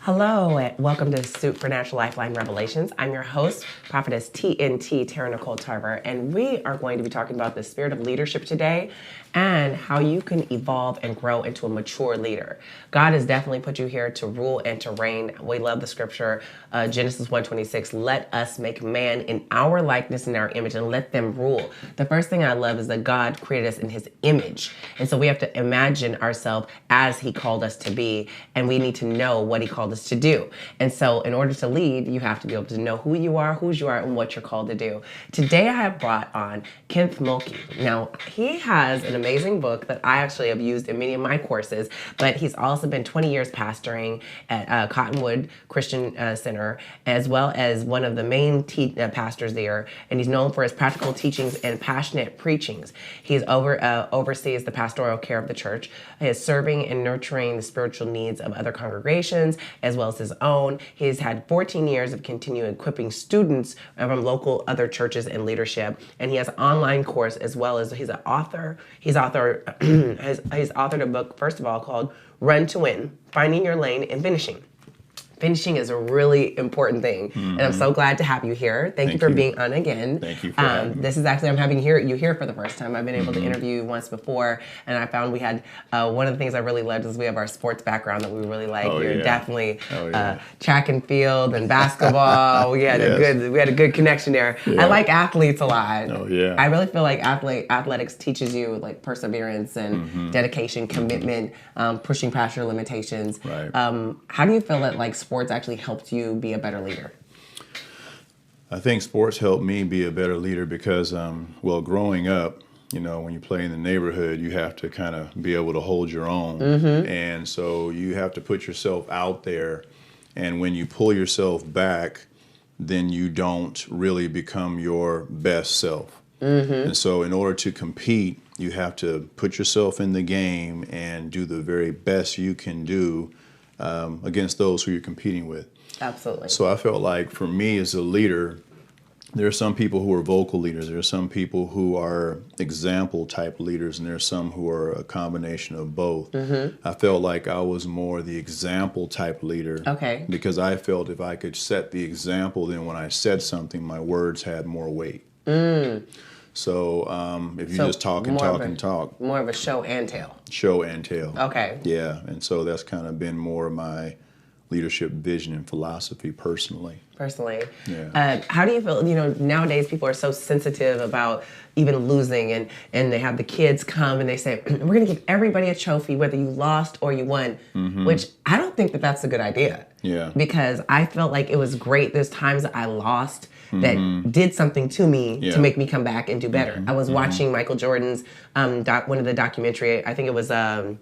Hello, and welcome to Supernatural Lifeline Revelations. I'm your host, Prophetess TNT, Tara Nicole Tarver, and we are going to be talking about the spirit of leadership today and how you can evolve and grow into a mature leader. God has definitely put you here to rule and to reign. We love the scripture, Genesis 1:26, let us make man in our likeness and our image and let them rule. The first thing I love is that God created us in his image. And so we have to imagine ourselves as he called us to be, and we need to know what he called us to do. And so in order to lead, you have to be able to know who you are, whose you are, and what you're called to do. Today I have brought on Kenneth Mulkey. Now, he has an amazing book that I actually have used in many of my courses, but he's also been 20 years pastoring at Cottonwood Christian Center, as well as one of the main pastors there, and he's known for his practical teachings and passionate preachings. He oversees the pastoral care of the church. He is serving and nurturing the spiritual needs of other congregations, as well as his own. He's had 14 years of continuing equipping students from local other churches and leadership, and he has an online course, as well as he's an author. He's authored a book, first of all, called Run to Win, Finding Your Lane and Finishing. Finishing is a really important thing, and I'm so glad to have you here. Thank you for being on again. Thank you for having me. This is actually, I'm having you here for the first time. I've been able to interview you once before, and I found we had, one of the things I really loved is we have our sports background that we really like. You're definitely track and field and basketball. We had a good connection there. I like athletes a lot. Oh yeah. I really feel like athletics teaches you like perseverance and dedication, commitment, pushing past your limitations. Right. How do you feel that like sports actually helped you be a better leader? I think sports helped me be a better leader because, growing up, when you play in the neighborhood, you have to kind of be able to hold your own. And so you have to put yourself out there. And when you pull yourself back, then you don't really become your best self. And so in order to compete, you have to put yourself in the game and do the very best you can do against those who you're competing with. Absolutely. So I felt like for me as a leader, there are some people who are vocal leaders. There are some people who are example type leaders, and there are some who are a combination of both. I felt like I was more the example type leader. Okay. Because I felt if I could set the example, then when I said something, my words had more weight. So if you just talk and talk. More of a show and tell. Show and tell. Okay. Yeah, and so that's kind of been more of my leadership vision and philosophy personally. Yeah. How do you feel, nowadays people are so sensitive about even losing, and they have the kids come and they say, we're going to give everybody a trophy whether you lost or you won, which I don't think that that's a good idea. Yeah. Because I felt like it was great. There's times that I lost that did something to me to make me come back and do better. I was watching Michael Jordan's, one of the documentary, I think it was The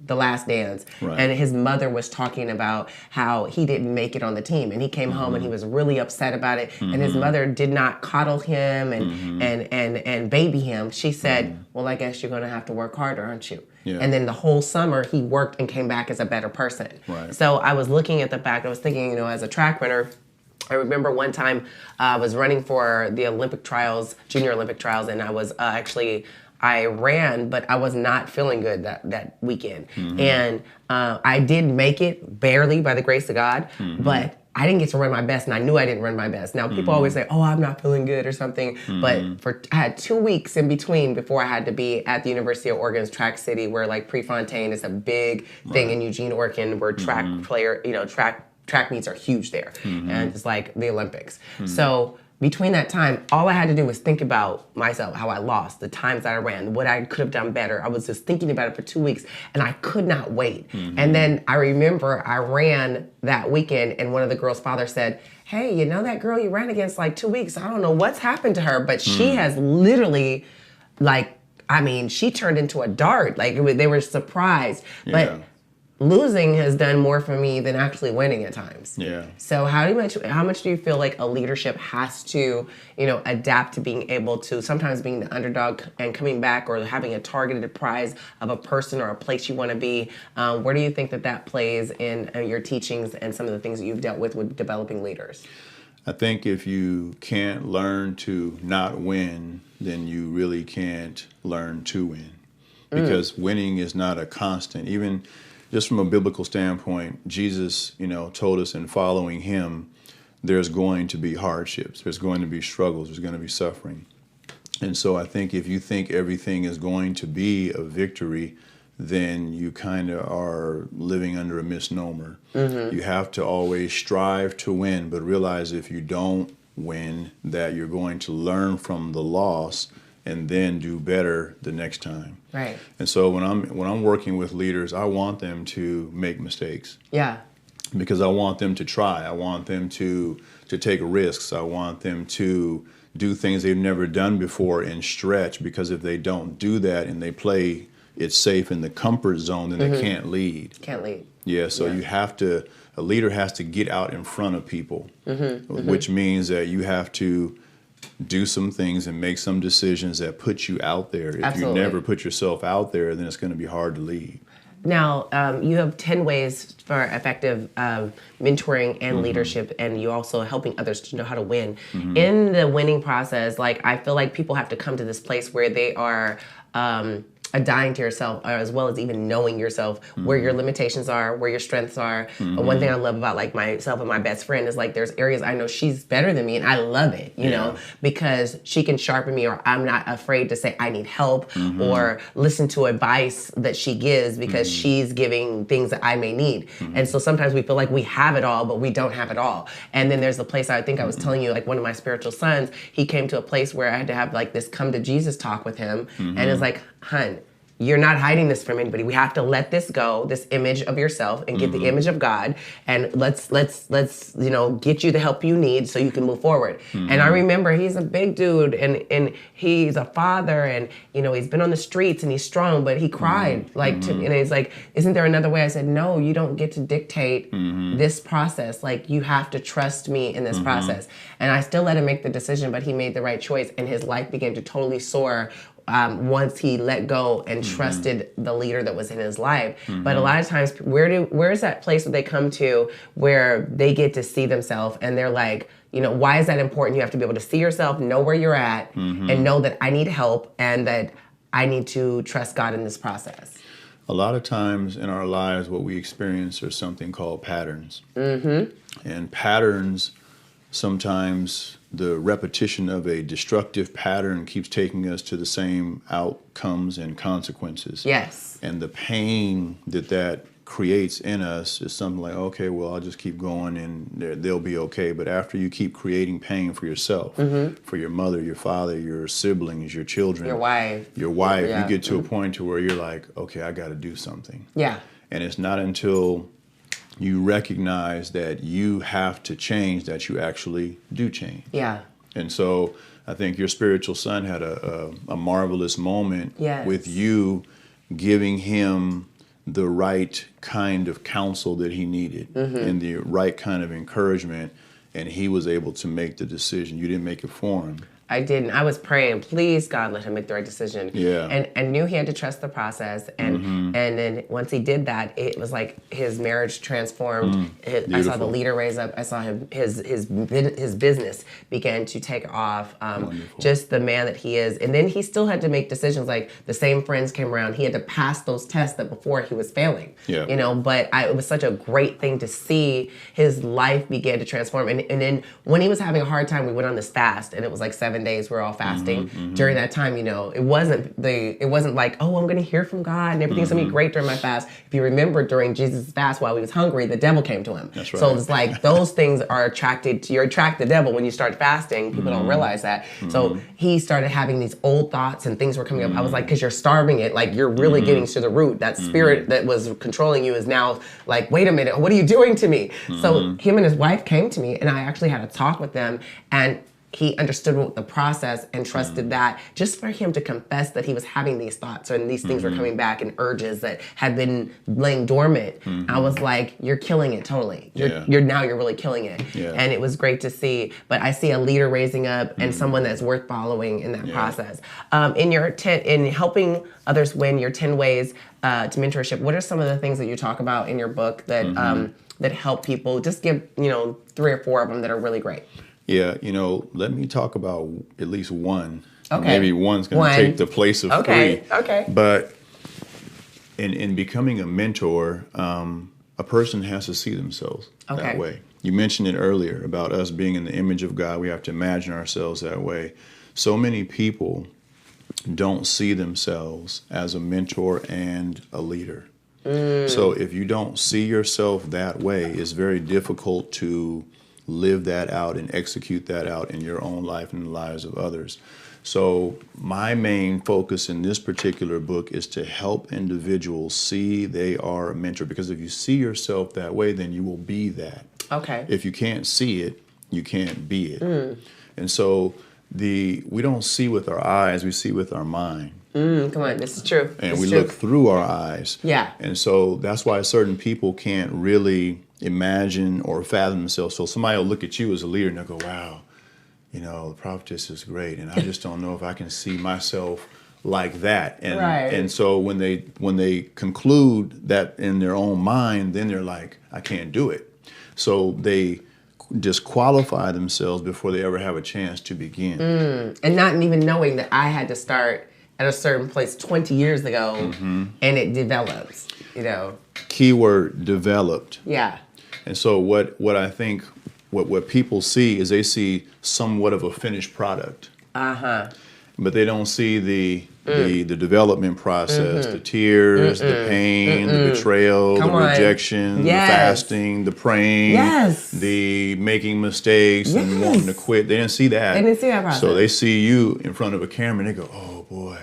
Last Dance, and his mother was talking about how he didn't make it on the team, and he came home and he was really upset about it, and his mother did not coddle him and baby him. She said, well, I guess you're going to have to work harder, aren't you? Yeah. And then the whole summer he worked and came back as a better person. Right. So I was looking at the fact, I was thinking, as a track runner, I remember one time I was running for the Olympic trials, Junior Olympic trials, and I was I ran, but I was not feeling good that weekend. And I did make it, barely by the grace of God, but I didn't get to run my best, and I knew I didn't run my best. Now, people always say, oh, I'm not feeling good or something, but I had 2 weeks in between before I had to be at the University of Oregon's Track City, where like Prefontaine is a big thing in Eugene, Oregon, where track meets are huge there, and it's like the Olympics. So between that time, all I had to do was think about myself, how I lost, the times that I ran, what I could have done better. I was just thinking about it for 2 weeks, and I could not wait. And then I remember I ran that weekend, and one of the girls' father said, hey, that girl you ran against like 2 weeks, I don't know what's happened to her, but she has literally, she turned into a dart. They were surprised. Yeah. But losing has done more for me than actually winning at times. Yeah. So how much do you feel like a leadership has to, adapt to being able to sometimes being the underdog and coming back, or having a targeted prize of a person or a place you want to be? Where do you think that plays in your teachings and some of the things that you've dealt with developing leaders? I think if you can't learn to not win, then you really can't learn to win, because winning is not a constant. Even just from a biblical standpoint, Jesus, told us in following him, there's going to be hardships, there's going to be struggles, there's going to be suffering. And so I think if you think everything is going to be a victory, then you kind of are living under a misnomer. You have to always strive to win, but realize if you don't win, that you're going to learn from the loss and then do better the next time. Right. And so when I'm working with leaders, I want them to make mistakes. Yeah. Because I want them to try. I want them to take risks. I want them to do things they've never done before and stretch, because if they don't do that and they play it safe in the comfort zone, then they can't lead. Can't lead. Yeah, so you have to, a leader has to get out in front of people, which means that you have to do some things and make some decisions that put you out there. If Absolutely. you never put yourself out there, then it's going to be hard to lead. Now, you have 10 ways for effective mentoring and leadership, and you also helping others to know how to win. In the winning process, like, I feel like people have to come to this place where they are dying to yourself, as well as even knowing yourself, where your limitations are, where your strengths are. One thing I love about like myself and my best friend is like there's areas I know she's better than me, and I love it, you know, because she can sharpen me, or I'm not afraid to say I need help or listen to advice that she gives because she's giving things that I may need. And so sometimes we feel like we have it all, but we don't have it all. And then there's the place, I think I was telling you, like one of my spiritual sons, he came to a place where I had to have like this come to Jesus talk with him. And it's like, hun, you're not hiding this from anybody. We have to let this go, this image of yourself, and get the image of God, and let's get you the help you need so you can move forward. And I remember he's a big dude, and he's a father, and he's been on the streets and he's strong, but he cried and he's like, isn't there another way? I said, no, you don't get to dictate this process. Like, you have to trust me in this process. And I still let him make the decision, but he made the right choice, and his life began to totally soar once he let go and trusted the leader that was in his life. But a lot of times, where is that place that they come to where they get to see themselves, and they're like, why is that important? You have to be able to see yourself, know where you're at, and know that I need help and that I need to trust God in this process. A lot of times in our lives, what we experience are something called patterns. And patterns, sometimes the repetition of a destructive pattern keeps taking us to the same outcomes and consequences. Yes. And the pain that creates in us is something like, okay, well, I'll just keep going and they'll be okay. But after you keep creating pain for yourself, for your mother, your father, your siblings, your children, your wife, you get to a point to where you're like, okay, I got to do something. Yeah. And it's not until you recognize that you have to change that you actually do change. Yeah. And so I think your spiritual son had a marvelous moment with you giving him the right kind of counsel that he needed and the right kind of encouragement, and he was able to make the decision. You didn't make it for him. I didn't. I was praying, please, God, let him make the right decision. Yeah. And knew he had to trust the process. And then once he did that, it was like his marriage transformed. I saw the leader raise up. I saw him, his business began to take off. Just the man that he is. And then he still had to make decisions. Like, the same friends came around. He had to pass those tests that before he was failing. Yeah. But it was such a great thing to see his life began to transform. And then when he was having a hard time, we went on this fast, and it was like 7 days we're all fasting. During that time, it wasn't like, oh, I'm going to hear from God and everything's going to be great during my fast. If you remember, during Jesus' fast, while he was hungry, the devil came to him. That's right. So it's like those things are you attract the devil when you start fasting. People don't realize that. So he started having these old thoughts and things were coming up. I was like, because you're starving it, like you're really getting to the root. That spirit that was controlling you is now like, wait a minute, what are you doing to me? So him and his wife came to me, and I actually had a talk with them, and he understood the process and trusted that, just for him to confess that he was having these thoughts and these things were coming back and urges that had been laying dormant. I was like, you're killing it totally. You're really killing it. Yeah. And it was great to see. But I see a leader raising up and someone that's worth following in that process. In helping others win, your 10 ways to mentorship, what are some of the things that you talk about in your book that that help people? Just give 3 or 4 of them that are really great. Yeah, let me talk about at least one. Okay. Maybe one's going to take the place of 3. Okay. But in becoming a mentor, a person has to see themselves that way. You mentioned it earlier about us being in the image of God. We have to imagine ourselves that way. So many people don't see themselves as a mentor and a leader. So if you don't see yourself that way, it's very difficult to live that out and execute that out in your own life and the lives of others. So my main focus in this particular book is to help individuals see they are a mentor, because if you see yourself that way, then you will be that. Okay. If you can't see it, you can't be it. And so we don't see with our eyes, we see with our mind. Come on, this is true. And we look through our eyes. Yeah. And so that's why certain people can't really imagine or fathom themselves. So somebody will look at you as a leader and they'll go, wow, the prophetess is great. And I just don't know if I can see myself like that. And and so when they conclude that in their own mind, then they're like, I can't do it. So they disqualify themselves before they ever have a chance to begin. And not even knowing that I had to start at a certain place 20 years ago, and it develops, Keyword developed. Yeah. And so what I think, what people see is they see somewhat of a finished product. But they don't see the development process, the tears, the pain, the betrayal, the rejection, the fasting, the praying, the making mistakes and wanting to quit. They didn't see that. They didn't see that process. So they see you in front of a camera and they go, oh boy.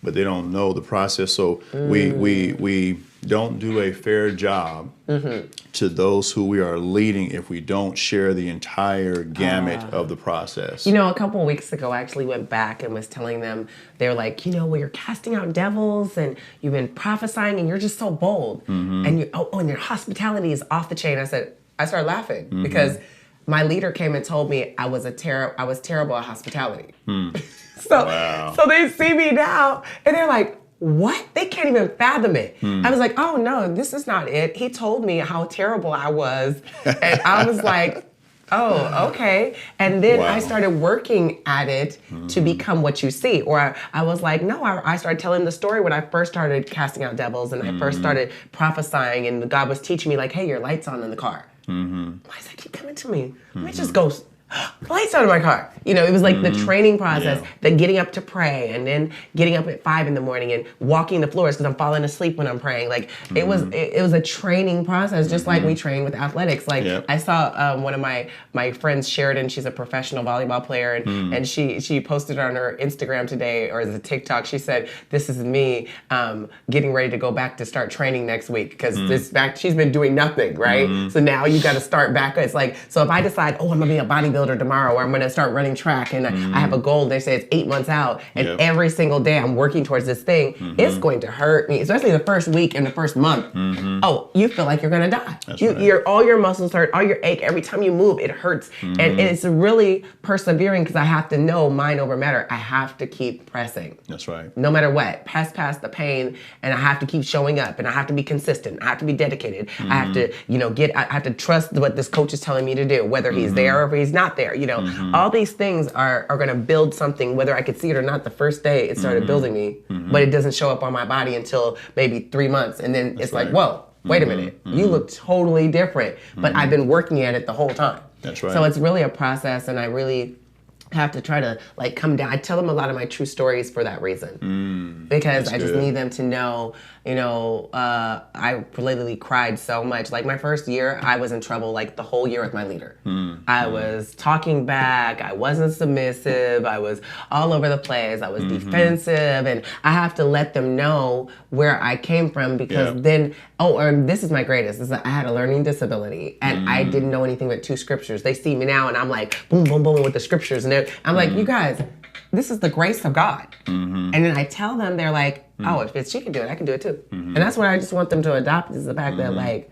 But they don't know the process. So we don't do a fair job to those who we are leading if we don't share the entire gamut of the process. A couple of weeks ago, I actually went back and was telling them, they're like, well, you're casting out devils and you've been prophesying and you're just so bold. And and your hospitality is off the chain. I started laughing because my leader came and told me I was terrible at hospitality. So they see me now and they're like, what? They can't even fathom it. I was like, oh no, this is not it. He told me how terrible I was. And I was like, oh, okay. And then I started working at it to become what you see. Or I was like, no, I started telling the story when I first started casting out devils and I first started prophesying and God was teaching me like, hey, your light's on in the car. Why does that keep coming to me? Let me just go. Lights out of my car. It was like the training process, the getting up to pray and then getting up at 5 a.m. and walking the floors because I'm falling asleep when I'm praying. Like it was a training process, just like we train with athletics. Like I saw one of my friends, Sheridan, she's a professional volleyball player and she posted on her Instagram today, or as a TikTok, she said, this is me getting ready to go back to start training next week because she's been doing nothing, right? So now you got to start back. It's like, so if I decide, I'm gonna be a bodybuilder tomorrow, or I'm going to start running track and I have a goal, they say it's 8 months out, and every single day I'm working towards this thing, it's going to hurt me, especially the first week and the first month. Oh, you feel like you're going to die. All your muscles hurt, all your ache, every time you move, it hurts. And it's really persevering because I have to know mind over matter. I have to keep pressing. That's right. No matter what, past the pain, and I have to keep showing up, and I have to be consistent. I have to be dedicated. I have to, I have to trust what this coach is telling me to do, whether he's there or if he's not there. All these things are going to build something, whether I could see it or not. The first day it started building me, but it doesn't show up on my body until maybe 3 months. And then it's like, whoa, wait a minute. You look totally different, but I've been working at it the whole time. That's right. So it's really a process, and I really have to try to come down. I tell them a lot of my true stories for that reason, because I just need them to know, I literally cried so much. Like my first year, I was in trouble like the whole year with my leader. I was talking back. I wasn't submissive. I was all over the place. I was defensive, and I have to let them know where I came from, because then, this is my greatest, is that I had a learning disability and I didn't know anything but 2 scriptures. They see me now and I'm like, boom, boom, boom with the scriptures. And I'm like, you guys, this is the grace of God. And then I tell them, they're like, if she can do it, I can do it too. And that's what I just want them to adopt, is the fact that like,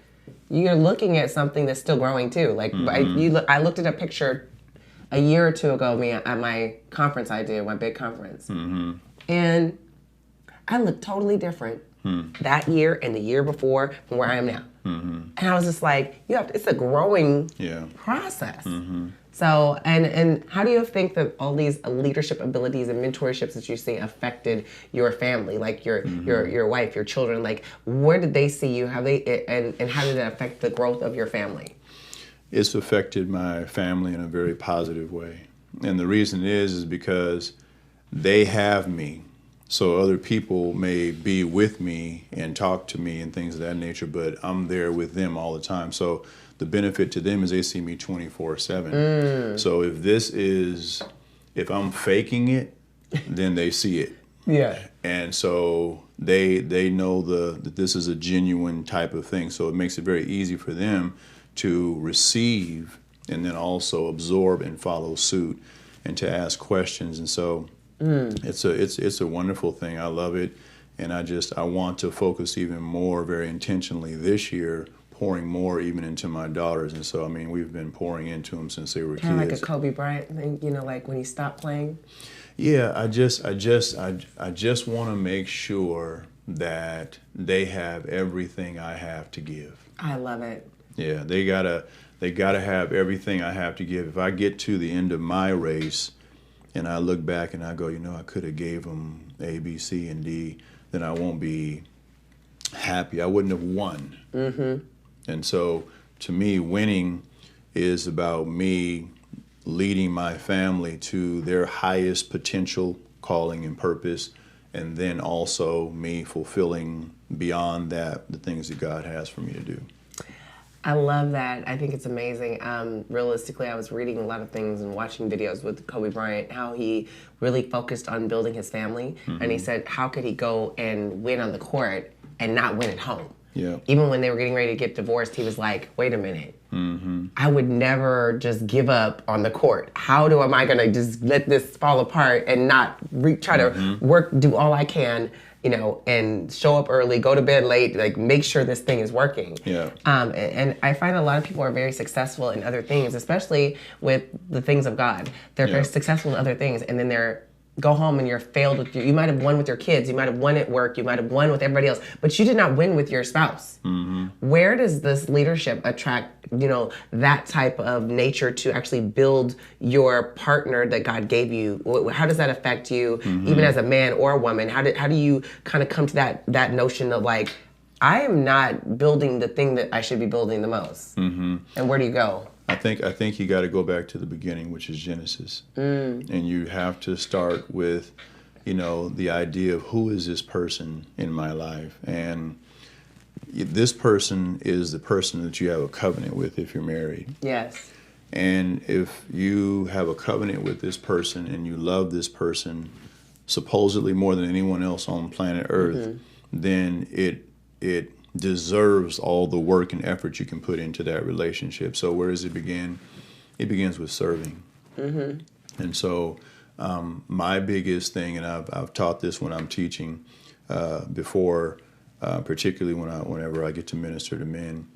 you're looking at something that's still growing too. Like I looked at a picture a year or 2 ago, me at my conference I did, my big conference. And I looked totally different that year and the year before from where I am now. And I was just like, it's a growing process. So, and how do you think that all these leadership abilities and mentorships that you see affected your family, like your wife, your children? Like, where did they see you? How they and how did it affect the growth of your family? It's affected my family in a very positive way, and the reason is because they have me. So other people may be with me and talk to me and things of that nature, but I'm there with them all the time. So the benefit to them is they see me 24/7. So if I'm faking it, then they see it. Yeah. And so they know that this is a genuine type of thing. So it makes it very easy for them to receive and then also absorb and follow suit and to ask questions. And so it's a wonderful thing. I love it. And I want to focus even more very intentionally this year, pouring more even into my daughters. And so, I mean, we've been pouring into them since they were kind of kids. like a Kobe Bryant thing, like when he stopped playing. Yeah, I just want to make sure that they have everything I have to give. I love it. Yeah, they gotta have everything I have to give. If I get to the end of my race and I look back and I go, I could have gave them A, B, C, and D, then I won't be happy. I wouldn't have won. And so, to me, winning is about me leading my family to their highest potential, calling, and purpose, and then also me fulfilling beyond that the things that God has for me to do. I love that. I think it's amazing. Realistically, I was reading a lot of things and watching videos with Kobe Bryant, how he really focused on building his family. And he said, how could he go and win on the court and not win at home? Yeah. Even when they were getting ready to get divorced, he was like, wait a minute. I would never just give up on the court. How am I going to just let this fall apart and not try to do all I can, and show up early, go to bed late, like make sure this thing is working. Yeah. And I find a lot of people are very successful in other things, especially with the things of God. They're very successful in other things, and then go home and you're failed with you might have won with your kids, you might have won at work, you might have won with everybody else, but you did not win with your spouse. Where does this leadership attract, that type of nature to actually build your partner that God gave you? How does that affect you, even as a man or a woman? How do you kind of come to that notion of like, I am not building the thing that I should be building the most? And where do you go? I think you got to go back to the beginning, which is Genesis. And you have to start with, the idea of who is this person in my life? And this person is the person that you have a covenant with if you're married. Yes. And if you have a covenant with this person and you love this person supposedly more than anyone else on planet Earth, then it deserves all the work and effort you can put into that relationship. So where does it begin? It begins with serving. And so my biggest thing, and I've taught this when I'm teaching before, particularly whenever I get to minister to men,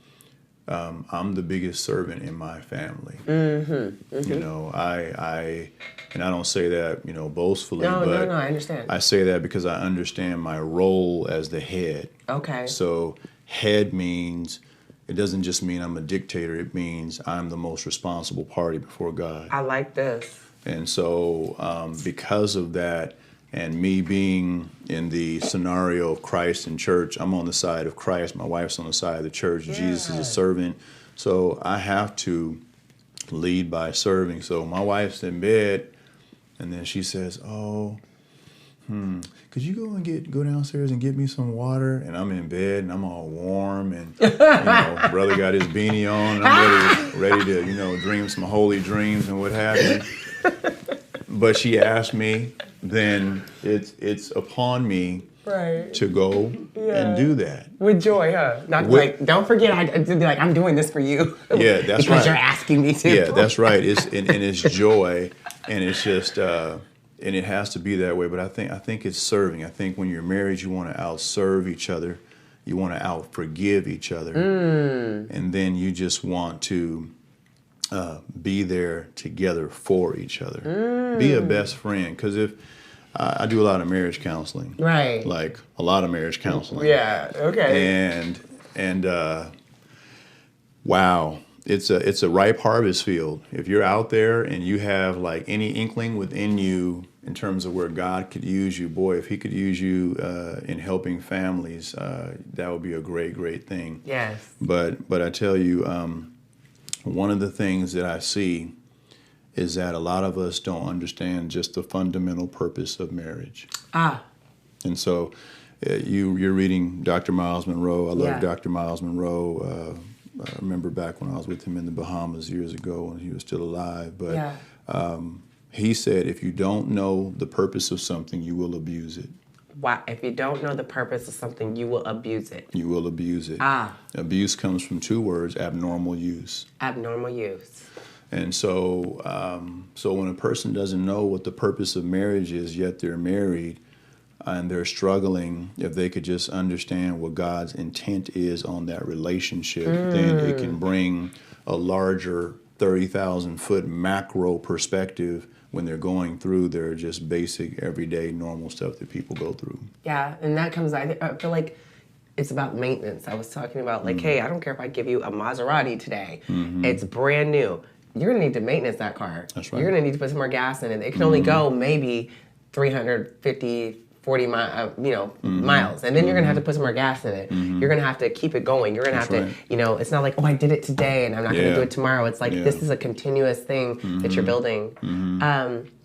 I'm the biggest servant in my family. And I don't say that, boastfully, but no, I understand. I say that because I understand my role as the head. Okay. So head means, it doesn't just mean I'm a dictator, it means I'm the most responsible party before God. I like this. And so because of that, and me being in the scenario of Christ and church, I'm on the side of Christ, my wife's on the side of the church, Jesus is a servant. So I have to lead by serving. So my wife's in bed, and then she says, could you go downstairs and get me some water? And I'm in bed and I'm all warm, and brother got his beanie on, and I'm ready to dream some holy dreams and what have you. But she asked me, then it's upon me to go and do that. With joy, huh? Not don't forget, I'd be like, I'm doing this for you. Yeah, that's because right. you're asking me to. Yeah, that's right. It's joy, and it's just, and it has to be that way. But I think it's serving. I think when you're married, you want to outserve each other. You want to outforgive each other. And then you just want to be there together for each other. Be a best friend. Because if I do a lot of marriage counseling, right? Like a lot of marriage counseling. Yeah. Okay. And wow, it's a ripe harvest field. If you're out there and you have like any inkling within you in terms of where God could use you, boy, if he could use you in helping families, that would be a great thing. Yes. But I tell you, one of the things that I see is that a lot of us don't understand just the fundamental purpose of marriage. And so you're reading Dr. Miles Monroe. I love Dr. Miles Monroe. I remember back when I was with him in the Bahamas years ago when he was still alive. But he said, if you don't know the purpose of something, you will abuse it. Wow. If you don't know the purpose of something, you will abuse it. You will abuse it. Abuse comes from two words: abnormal use. Abnormal use. And so, so when a person doesn't know what the purpose of marriage is, yet they're married, and they're struggling, if they could just understand what God's intent is on that relationship, then it can bring a larger 30,000-foot macro perspective when they're going through their just basic, everyday, normal stuff that people go through. Yeah, and that comes, I feel like it's about maintenance. I was talking about like, hey, I don't care if I give you a Maserati today. It's brand new. You're going to need to maintenance that car. That's right. You're going to need to put some more gas in it. It can only go maybe 350 40 miles, and then you're gonna have to put some more gas in it. You're gonna have to keep it going. You're gonna have to, it's not like, oh, I did it today and I'm not gonna do it tomorrow. It's like this is a continuous thing that you're building.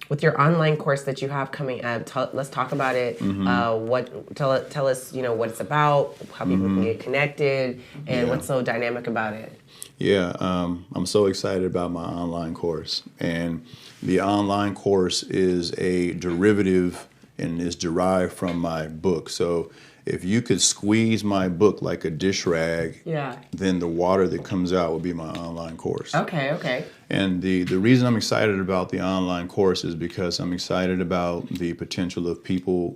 With your online course that you have coming up, let's talk about it. Tell us, what it's about, how people can get connected, and what's so dynamic about it. Yeah, I'm so excited about my online course, and the online course is a derivative and is derived from my book. So if you could squeeze my book like a dish rag, then the water that comes out would be my online course. Okay. And the reason I'm excited about the online course is because I'm excited about the potential of people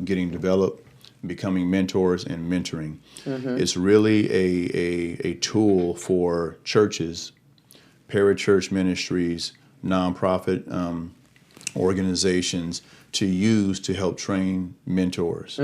getting developed, becoming mentors, and mentoring. It's really a tool for churches, parachurch ministries, nonprofit organizations to use to help train mentors.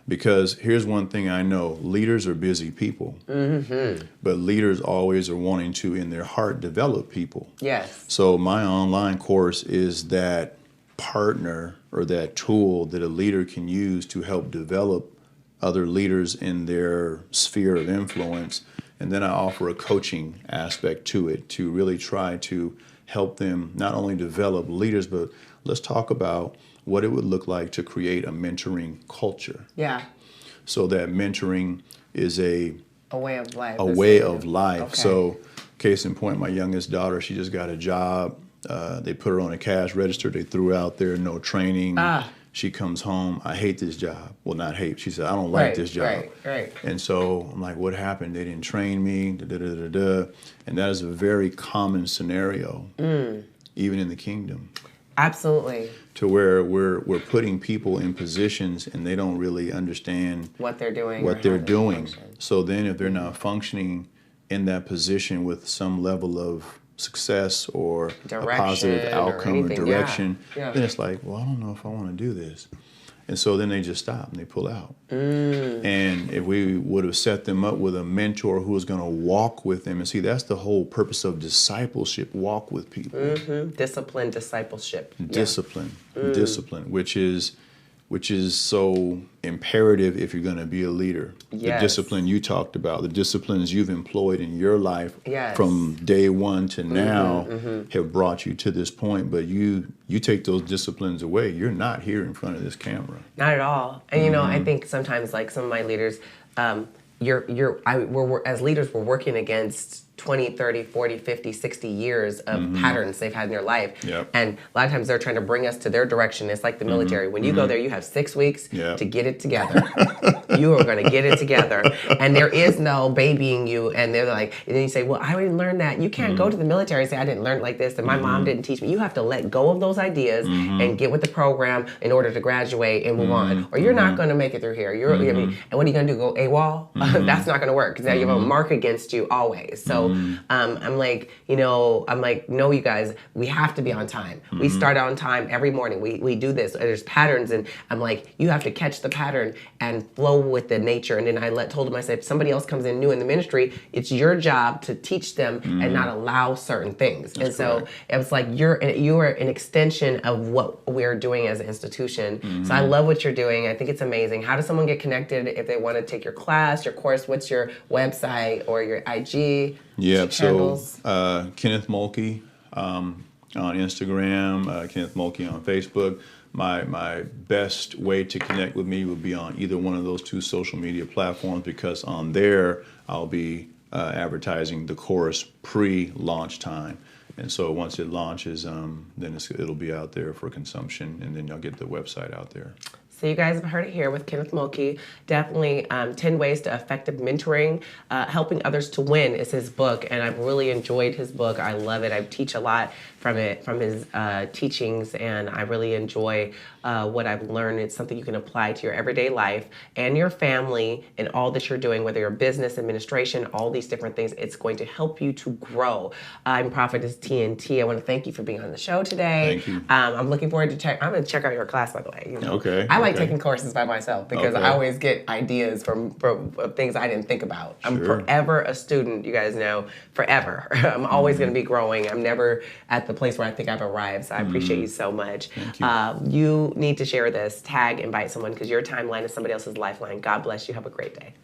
Because here's one thing I know: leaders are busy people, but leaders always are wanting to, in their heart, develop people. Yes. So my online course is that partner or that tool that a leader can use to help develop other leaders in their sphere of influence. And then I offer a coaching aspect to it to really try to help them not only develop leaders, but let's talk about what it would look like to create a mentoring culture. Yeah. So that mentoring is a way of life. A way of life. Okay. So case in point, my youngest daughter, she just got a job. They put her on a cash register. They threw out there, no training. She comes home, I hate this job. Well, not hate. She said, I don't like this job. Right. And so I'm like, what happened? They didn't train me. And that is a very common scenario, even in the kingdom. Absolutely. To where we're putting people in positions and they don't really understand what they're doing. So then if they're not functioning in that position with some level of success or a positive outcome or direction, then it's like, well, I don't know if I want to do this. And so then they just stop and they pull out. And if we would have set them up with a mentor who was going to walk with them, and see, that's the whole purpose of discipleship, walk with people. Discipline, discipleship. Discipline, which is so imperative if you're going to be a leader. The discipline you talked about, the disciplines you've employed in your life from day one to now have brought you to this point. But you take those disciplines away, you're not here in front of this camera. Not at all. And I think sometimes, like some of my leaders, as leaders, we're working against 20, 30, 40, 50, 60 years of patterns they've had in their life. And a lot of times they're trying to bring us to their direction. It's like the military. When you go there, you have 6 weeks to get it together. You are going to get it together. And there is no babying you. And they're like, and then you say, well, I didn't learn that. You can't go to the military and say, I didn't learn it like this, and my mom didn't teach me. You have to let go of those ideas and get with the program in order to graduate and move on. Or you're not going to make it through here. And what are you going to do? Go AWOL? That's not going to work, because now you have a mark against you always. So So I'm like, no, you guys, we have to be on time. We start on time every morning. We do this. There's patterns, and I'm like, you have to catch the pattern and flow with the nature. And then told him, I said, if somebody else comes in new in the ministry, it's your job to teach them and not allow certain things. That's and so correct. it was like you are an extension of what we're doing as an institution. So I love what you're doing. I think it's amazing. How does someone get connected if they want to take your class, your course? What's your website or your IG handles? So Kenneth Mulkey on Instagram, Kenneth Mulkey on Facebook. My best way to connect with me would be on either one of those two social media platforms, because on there I'll be advertising the course pre-launch time. And so once it launches, then it'll be out there for consumption, and then you'll get the website out there. So you guys have heard it here with Kenneth Mulkey. Definitely 10 Ways to Effective Mentoring, Helping Others to Win is his book, and I've really enjoyed his book. I love it. I teach a lot from his teachings, and I really enjoy what I've learned. It's something you can apply to your everyday life and your family and all that you're doing, whether you're business, administration, all these different things. It's going to help you to grow. I'm Prophetess TNT. I want to thank you for being on the show today. Thank you. I'm looking forward to I'm going to check out your class, by the way. Okay. I like taking courses by myself because Okay. I always get ideas from things I didn't think about. I'm Sure. forever a student, you guys know, forever. I'm always going to be growing. I'm never at the place where I think I've arrived, so I appreciate you so much. Thank you. You need to share this, tag, invite someone, because your timeline is somebody else's lifeline. God bless you. Have a great day.